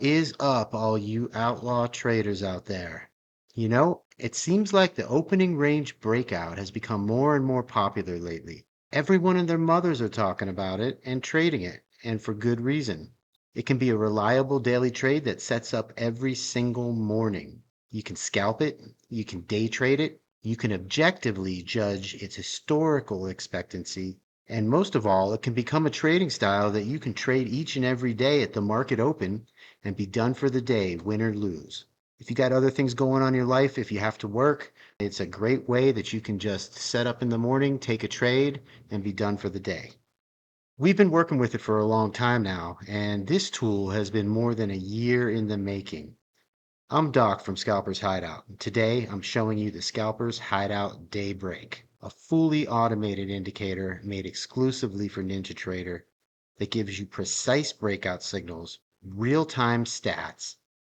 What is up, all you outlaw traders out there? It seems like the opening range breakout has become more and more popular lately. Everyone and their mothers are talking about it and trading it, and for good reason. It can be a reliable daily trade that sets up every single morning. You can scalp it, you can day trade it, you can objectively judge its historical expectancy, and most of all, it can become a trading style that you can trade each and every day at the market open and be done for the day, win or lose. If you got other things going on in your life, if you have to work, it's a great way that you can just set up in the morning, take a trade, and be done for the day. We've been working with it for a long time now, and this tool has been more than a year in the making. I'm Doc from Scalpers Hideout, and today I'm showing you the Scalpers Hideout DayBreak, a fully automated indicator made exclusively for NinjaTrader that gives you precise breakout signals, real-time stats,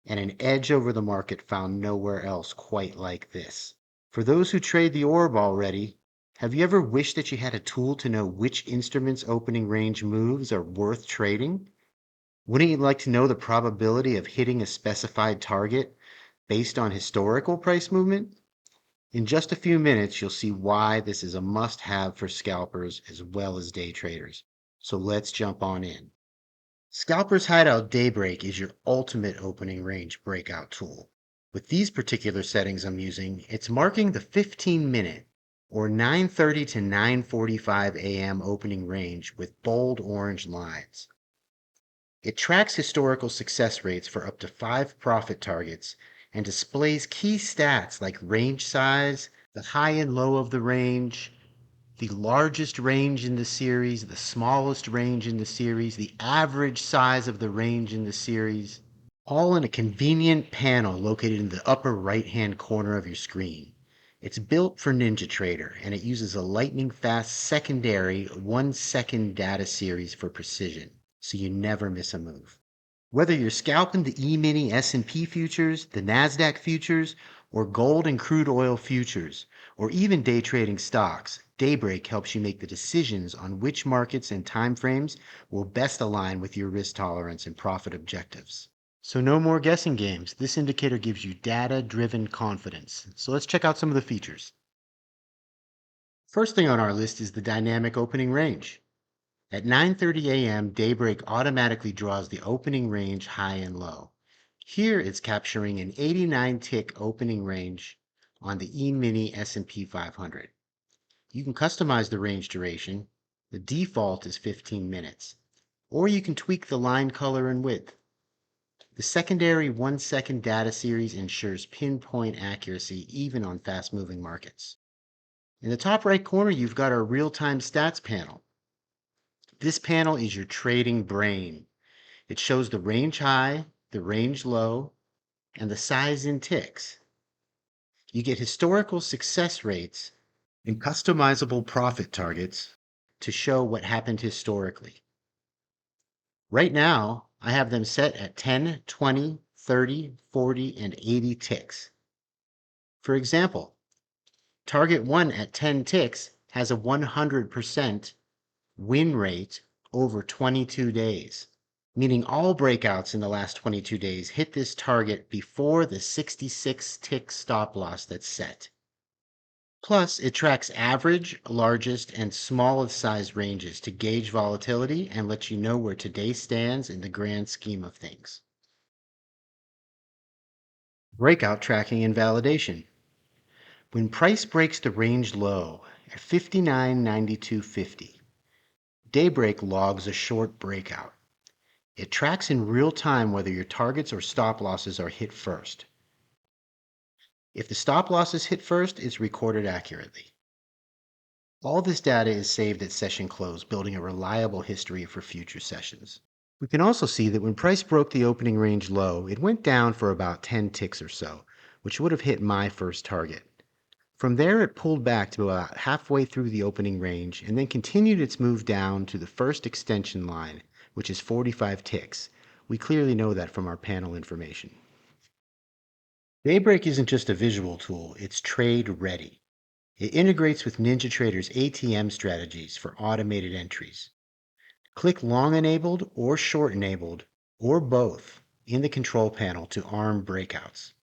and an edge over the market found nowhere else quite like this. For those who trade the orb already, have you ever wished that you had a tool to know which instrument's opening range moves are worth trading? Wouldn't you like to know the probability of hitting a specified target based on historical price movement? In just a few minutes, you'll see why this is a must-have for scalpers as well as day traders. So let's jump on in. Scalpers Hideout DayBreak is your ultimate opening range breakout tool. With these particular settings I'm using, it's marking the 15-minute or 9:30 to 9:45 a.m. opening range with bold orange lines. It tracks historical success rates for up to 5 profit targets and displays key stats like range size, the high and low of the range, the largest range in the series, the smallest range in the series, the average size of the range in the series, all in a convenient panel located in the upper right-hand corner of your screen. It's built for NinjaTrader, and it uses a lightning-fast secondary 1-second data series for precision, so you never miss a move. Whether you're scalping the E-mini S&P futures, the NASDAQ futures, or gold and crude oil futures, or even day trading stocks, DayBreak helps you make the decisions on which markets and timeframes will best align with your risk tolerance and profit objectives. So no more guessing games. This indicator gives you data-driven confidence. So let's check out some of the features. First thing on our list is the dynamic opening range. At 9:30 a.m., DayBreak automatically draws the opening range high and low. Here it's capturing an 89-tick opening range on the E-mini S&P 500. You can customize the range duration. The default is 15 minutes. Or you can tweak the line color and width. The secondary 1-second data series ensures pinpoint accuracy even on fast-moving markets. In the top right corner, you've got our real-time stats panel. This panel is your trading brain. It shows the range high, the range low, and the size in ticks. You get historical success rates and customizable profit targets to show what happened historically. Right now, I have them set at 10, 20, 30, 40, and 80 ticks. For example, target 1 at 10 ticks has a 100% win rate over 22 days, meaning all breakouts in the last 22 days hit this target before the 66 tick stop loss that's set. Plus, it tracks average, largest, and smallest size ranges to gauge volatility and let you know where today stands in the grand scheme of things. Breakout tracking and validation. When price breaks the range low at 59.9250, DayBreak logs a short breakout. It tracks in real time whether your targets or stop losses are hit first. If the stop loss is hit first, it's recorded accurately. All this data is saved at session close, building a reliable history for future sessions. We can also see that when price broke the opening range low, it went down for about 10 ticks or so, which would have hit my first target. From there, it pulled back to about halfway through the opening range and then continued its move down to the first extension line, which is 45 ticks. We clearly know that from our panel information. DayBreak isn't just a visual tool, it's trade ready. It integrates with NinjaTrader's ATM strategies for automated entries. Click long enabled or short enabled, or both, in the control panel to arm breakouts.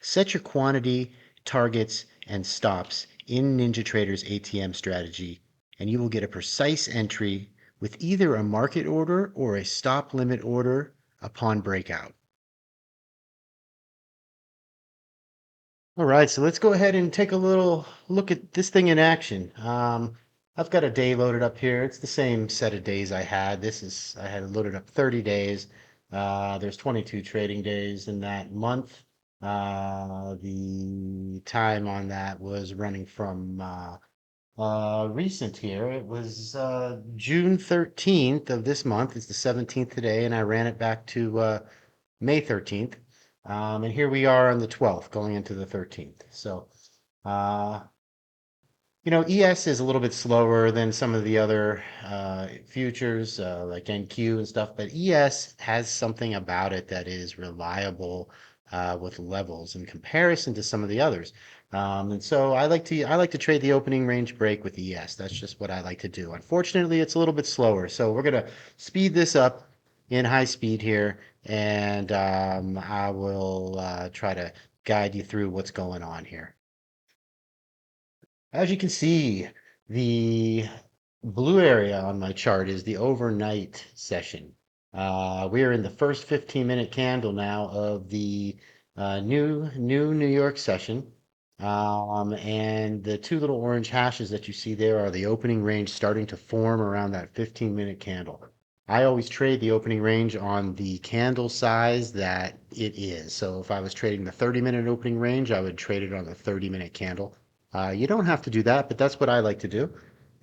Set your quantity, targets, and stops in NinjaTrader's ATM strategy, and you will get a precise entry with either a market order or a stop limit order upon breakout. All right, so let's go ahead and take a little look at this thing in action. I've got a day loaded up here. It's the same set of days I had. I had loaded up 30 days. There's 22 trading days in that month. The time on that was running from recent here. It was June 13th of this month. It's the 17th today, and I ran it back to May 13th. And here we are on the 12th, going into the 13th. So, uh, ES is a little bit slower than some of the other futures like NQ and stuff, but ES has something about it that is reliable with levels in comparison to some of the others. And so I like to trade the opening range break with ES. That's just what I like to do. Unfortunately, it's a little bit slower, so we're gonna speed this up in high speed here, and I will try to guide you through what's going on here. As you can see, the blue area on my chart is the overnight session. We are in the first 15-minute candle now of the new New York session. And the two little orange hashes that you see there are the opening range starting to form around that 15-minute candle. I always trade the opening range on the candle size that it is. So if I was trading the 30-minute opening range, I would trade it on the 30-minute candle. You don't have to do that, but that's what I like to do.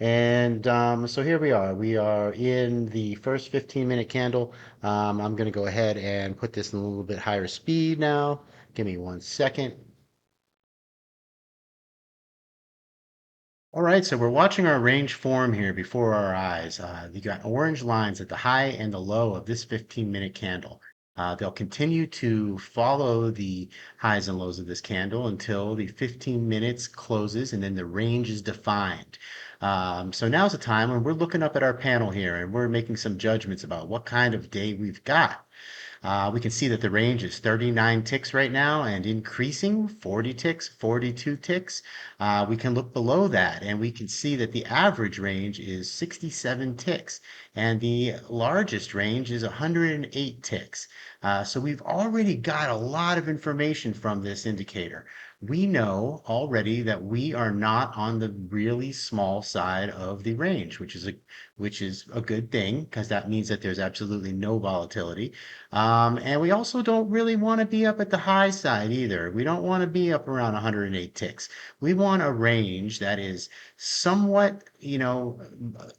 And so here we are. We are in the first 15-minute candle. I'm going to go ahead and put this in a little bit higher speed now. Give me 1 second. All right, so we're watching our range form here before our eyes. You got orange lines at the high and the low of this 15-minute candle. They'll continue to follow the highs and lows of this candle until the 15 minutes closes and then the range is defined. So now's the time when we're looking up at our panel here and we're making some judgments about what kind of day we've got. We can see that the range is 39 ticks right now and increasing 40 ticks, 42 ticks. We can look below that and we can see that the average range is 67 ticks and the largest range is 108 ticks. So we've already got a lot of information from this indicator. We know already that we are not on the really small side of the range, which is a good thing because that means that there's absolutely no volatility. And we also don't really want to be up at the high side either. We don't want to be up around 108 ticks. We want a range that is somewhat,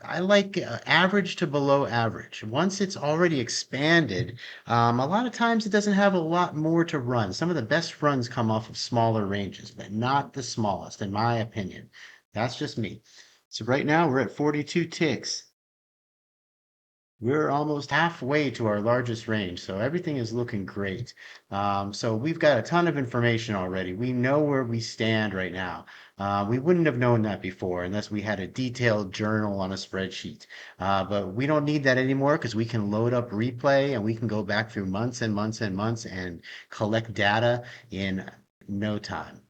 I like average to below average. Once it's already expanded, a lot of times it doesn't have a lot more to run. Some of the best runs come off of smaller ranges, but not the smallest, in my opinion. That's just me. So right now we're at 42 ticks. We're almost halfway to our largest range, so everything is looking great. So we've got a ton of information already. We know where we stand right now. We wouldn't have known that before unless we had a detailed journal on a spreadsheet. But we don't need that anymore because we can load up replay and we can go back through months and months and months and collect data in no time.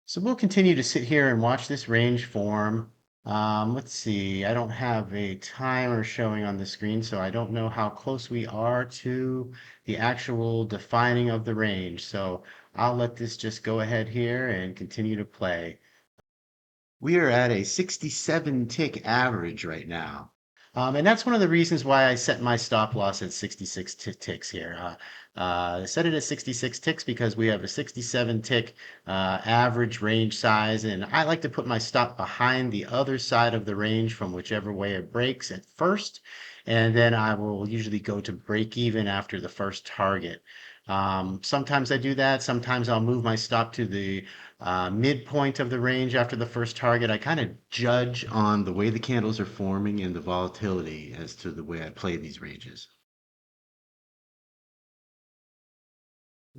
So we'll continue to sit here and watch this range form. Let's see, I don't have a timer showing on the screen, so I don't know how close we are to the actual defining of the range. So I'll let this just go ahead here and continue to play. We are at a 67 tick average right now. And that's one of the reasons why I set my stop loss at 66 ticks here. I set it at 66 ticks because we have a 67 tick average range size, and I like to put my stop behind the other side of the range from whichever way it breaks at first, and then I will usually go to break even after the first target. Sometimes I do that. Sometimes I'll move my stop to the midpoint of the range after the first target. I kind of judge on the way the candles are forming and the volatility as to the way I play these ranges.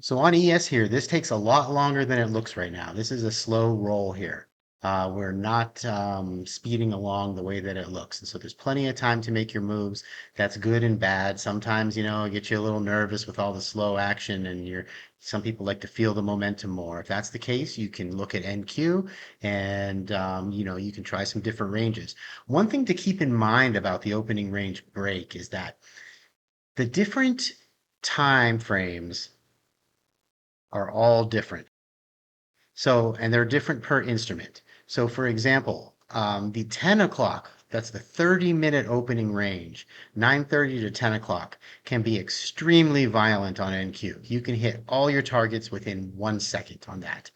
So on ES here, this takes a lot longer than it looks right now. This is a slow roll here. We're not speeding along the way that it looks. And so there's plenty of time to make your moves. That's good and bad. Sometimes, it gets you a little nervous with all the slow action and some people like to feel the momentum more. If that's the case, you can look at NQ and, you can try some different ranges. One thing to keep in mind about the opening range break is that the different time frames are all different. So, and they're different per instrument. So, for example, the 10 o'clock, that's the 30-minute opening range, 9:30 to 10 o'clock, can be extremely violent on NQ. You can hit all your targets within 1 second on that.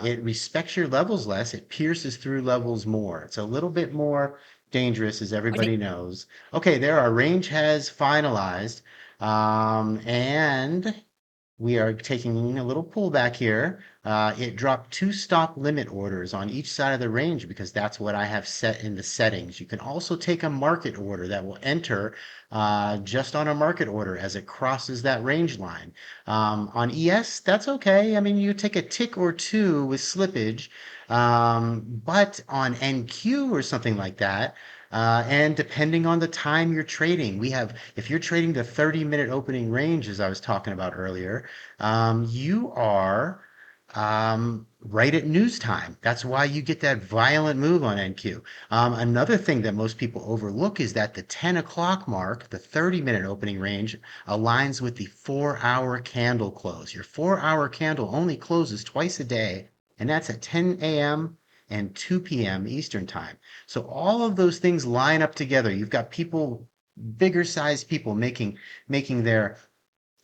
It respects your levels less, it pierces through levels more. It's a little bit more dangerous, as everybody knows. Okay, there, our range has finalized. And we are taking a little pullback here. It dropped two stop limit orders on each side of the range because that's what I have set in the settings. You can also take a market order that will enter just on a market order as it crosses that range line. On ES, that's okay. I mean, you take a tick or two with slippage, but on NQ or something like that, and depending on the time you're trading, if you're trading the 30-minute opening range, as I was talking about earlier, you are right at news time. That's why you get that violent move on NQ. Another thing that most people overlook is that the 10 o'clock mark, the 30-minute opening range, aligns with the 4-hour candle close. Your 4-hour candle only closes twice a day, and that's at 10 a.m. and 2 p.m. Eastern time. So all of those things line up together. You've got people, bigger sized people making their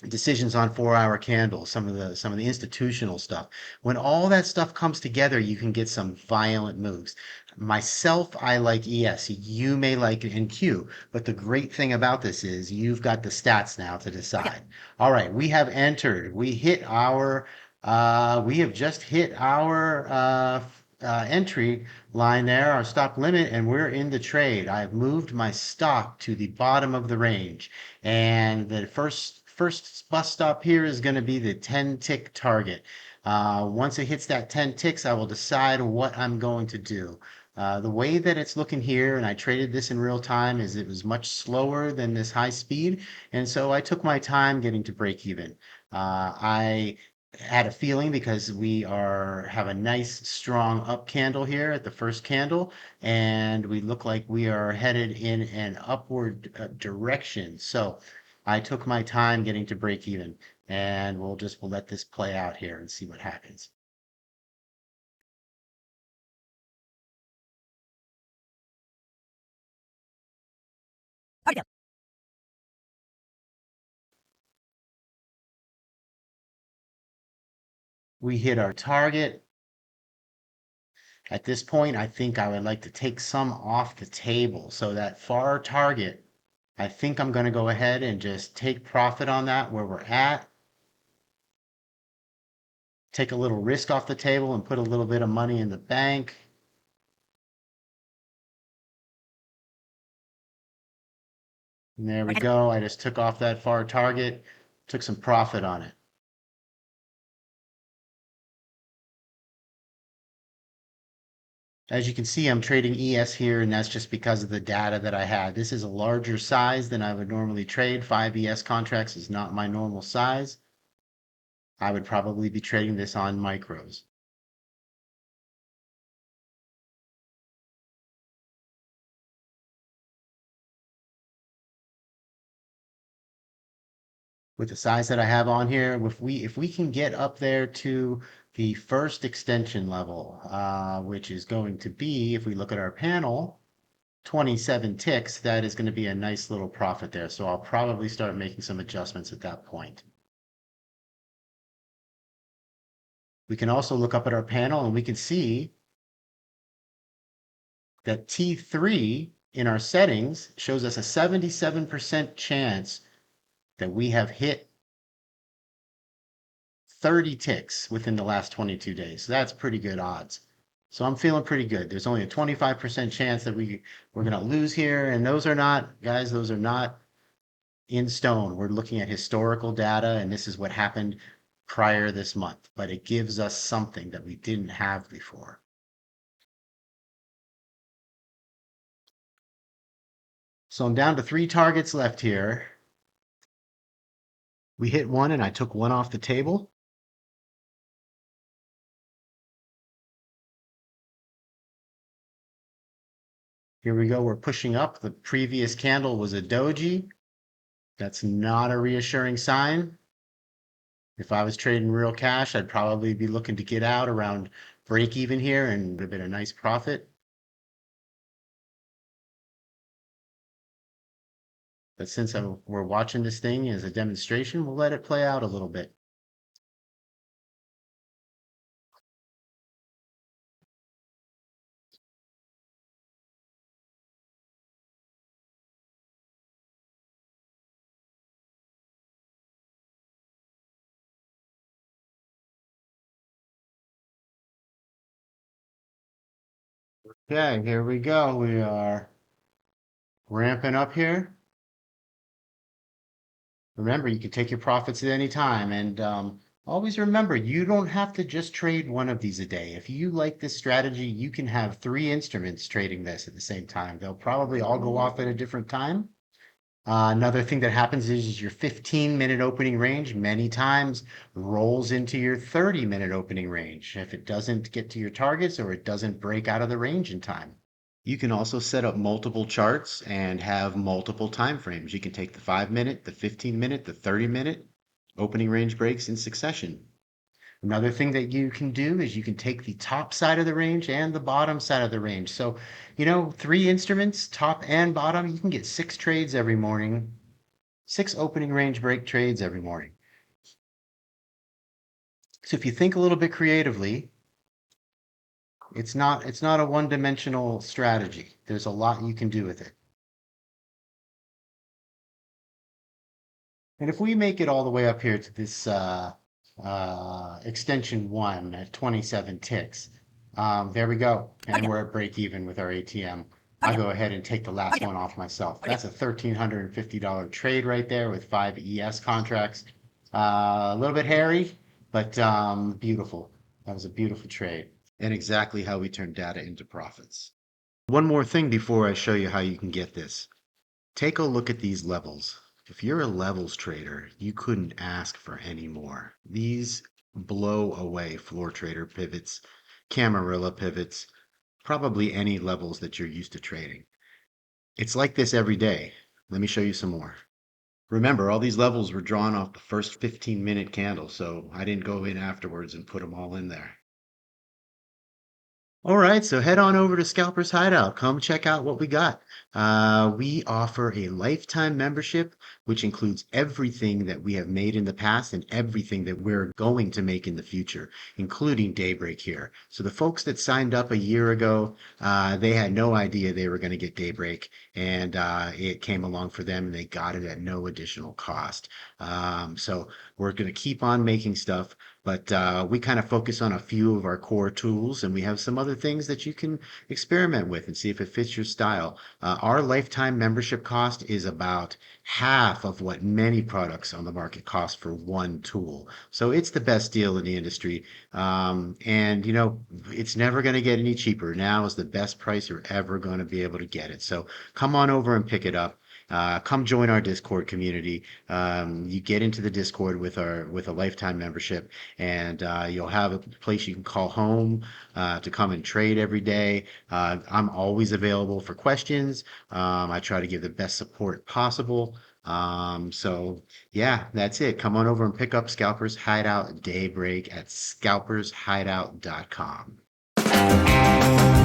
decisions on 4-hour candles, some of the institutional stuff. When all that stuff comes together, you can get some violent moves. Myself, I like ES. You may like NQ, but the great thing about this is you've got the stats now to decide. All right, we have entered. We have just hit our entry line there, our stop limit, and we're in the trade. I've moved my stop to the bottom of the range. And the first bus stop here is going to be the 10 tick target. Once it hits that 10 ticks, I will decide what I'm going to do. The way that it's looking here, and I traded this in real time, is it was much slower than this high speed. And so I took my time getting to break even. I had a feeling because have a nice strong up candle here at the first candle, and we look like we are headed in an upward direction. So I took my time getting to break even, and we'll let this play out here and see what happens. We hit our target. At this point, I think I would like to take some off the table. So that far target, I think I'm going to go ahead and just take profit on that where we're at. Take a little risk off the table and put a little bit of money in the bank. And there we go. I just took off that far target, took some profit on it. As you can see, I'm trading ES here, and that's just because of the data that I had. This is a larger size than I would normally trade. 5 ES contracts is not my normal size. I would probably be trading this on micros. With the size that I have on here, if we can get up there to the first extension level, which is going to be, if we look at our panel, 27 ticks, that is going to be a nice little profit there. So I'll probably start making some adjustments at that point. We can also look up at our panel and we can see that T3 in our settings shows us a 77% chance that we have hit 30 ticks within the last 22 days. So that's pretty good odds. So I'm feeling pretty good. There's only a 25% chance that we're going to lose here. And those are not, guys, those are not in stone. We're looking at historical data, and this is what happened prior this month. But it gives us something that we didn't have before. So I'm down to three targets left here. We hit one and I took one off the table. Here we go. We're pushing up. The previous candle was a doji. That's not a reassuring sign. If I was trading real cash, I'd probably be looking to get out around break even here and would have been a nice profit. But since we're watching this thing as a demonstration, we'll let it play out a little bit. Okay, here we go. We are ramping up here. Remember, you can take your profits at any time. And always remember, you don't have to just trade one of these a day. If you like this strategy, you can have three instruments trading this at the same time. They'll probably all go off at a different time. Another thing that happens is your 15-minute opening range many times rolls into your 30-minute opening range if it doesn't get to your targets or it doesn't break out of the range in time. You can also set up multiple charts and have multiple time frames. You can take the 5-minute, the 15-minute, the 30-minute opening range breaks in succession. Another thing that you can do is you can take the top side of the range and the bottom side of the range. So, three instruments, top and bottom, you can get six trades every morning, six opening range break trades every morning. So if you think a little bit creatively, it's not a one-dimensional strategy. There's a lot you can do with it. And if we make it all the way up here to this extension one at 27 ticks, there we go. And we're at break even with our ATM. I'll go ahead and take the last one off myself. That's a $1,350 trade right there with 5 ES contracts. A little bit hairy, but beautiful. That was a beautiful trade. And exactly how we turn data into profits. One more thing before I show you how you can get this. Take a look at these levels. If you're a levels trader, you couldn't ask for any more. These blow away floor trader pivots, Camarilla pivots, probably any levels that you're used to trading. It's like this every day. Let me show you some more. Remember, all these levels were drawn off the first 15-minute candle, so I didn't go in afterwards and put them all in there. All right, so head on over to Scalpers Hideout. Come check out what we got. We offer a lifetime membership, which includes everything that we have made in the past and everything that we're going to make in the future, including DayBreak here. So the folks that signed up a year ago, they had no idea they were going to get DayBreak, and it came along for them, and they got it at no additional cost. So we're going to keep on making stuff. But we kind of focus on a few of our core tools, and we have some other things that you can experiment with and see if it fits your style. Our lifetime membership cost is about half of what many products on the market cost for one tool. So it's the best deal in the industry. And, it's never going to get any cheaper. Now is the best price you're ever going to be able to get it. So come on over and pick it up. Come join our Discord community. You get into the Discord with a lifetime membership, and you'll have a place you can call home to come and trade every day. I'm always available for questions. I try to give the best support possible. So yeah, that's it. Come on over and pick up Scalpers Hideout DayBreak at scalpershideout.com.